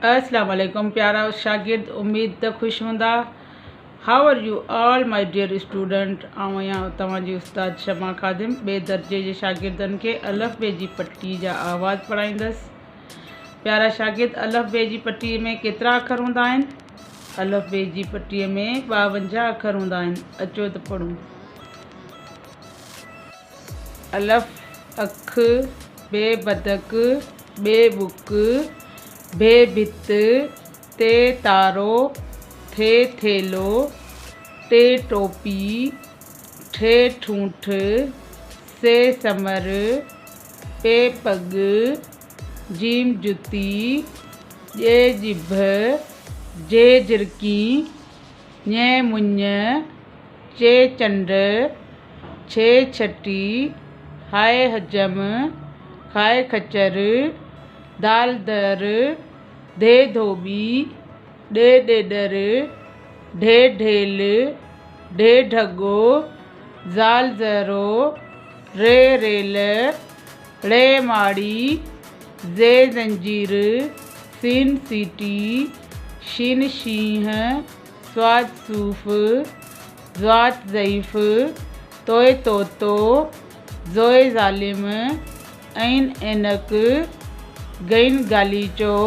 अस्सलाम वालेकुम प्यारा शागिर्द, उम्मीद त खुश हूंदा। How are you all my dear student. आउं तव्हांजी उस्ताद शमा खादिम ॿिए दर्जे जे शागिर्दनि खे अलफ़ बे जी पट्टी जा आवाज़ पढ़ाईंदसि। प्यारा शागिर्द, अलफ़ बे जी पट्टीअ में केतिरा अखर हूंदा आहिनि? अलफ़ बे जी पट्टीअ में 52 अखर हूंदा आहिनि। अचो त पढ़ूं। अलफ़ अख, बे बदक, बे बुक, बे भित, ते तारो, थे थेलो, टे टोपी, ठे ठूंठ, से समर, पे पग, जीम जुती, जे जिभ, जे झिरकी, ñे मुंज, चे चंड, छे छटी, हाय हजम, खाए खचर, दाल दर, धे धोबी, ॾे ॾेॾर, ढे ढेल, ढे ढगो, ज़ाल ज़रो, रे रेल, ड़े माड़ी, ज़े ज़ंजीर, सीन सीटी, शीन शींह, स्वाद सूफ़, ज़्वात ज़ईफ़, तोए तोतो, ज़ोए ज़ालिम, ऐन ऐनक, गैन गालीचो,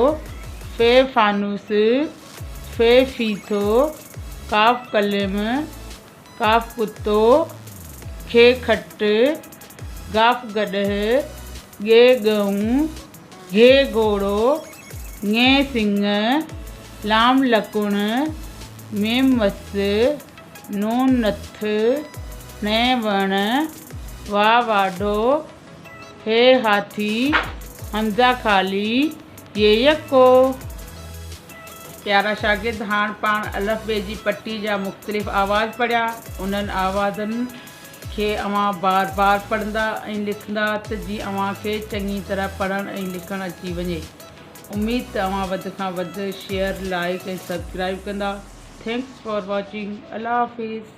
फ़े फ़ानूस, फ़े फ़ीथो, काफ़ कलिम, काफ़ कुत्तो, खे खट, गाफ़ गॾह, ॻे ॻऊं, घे घोड़ो, ङे सिंङ, लाम लकुण, मीम मस, नून नथ, णे वण, वाह वाढो, हे हाथी, हमज़ा ख़ाली, ये यको। प्यारा शागिर्द, हाण पाण अलफ़ बे जी पट्टी जा मुख़्तलिफ़ आवाज़ पढ़िया। उन्हनि आवाज़नि खे अवां बार बार पढ़ंदा ऐं लिखंदा त जीअं अवां खे चङी तरह पढ़णु ऐं लिखणु अची वञे। उम्मीद त अवां वधि खां वधि शेयर, लाइक ऐं सब्सक्राइब कंदा। Thanks for watching. अल्लाह हाफ़िज़।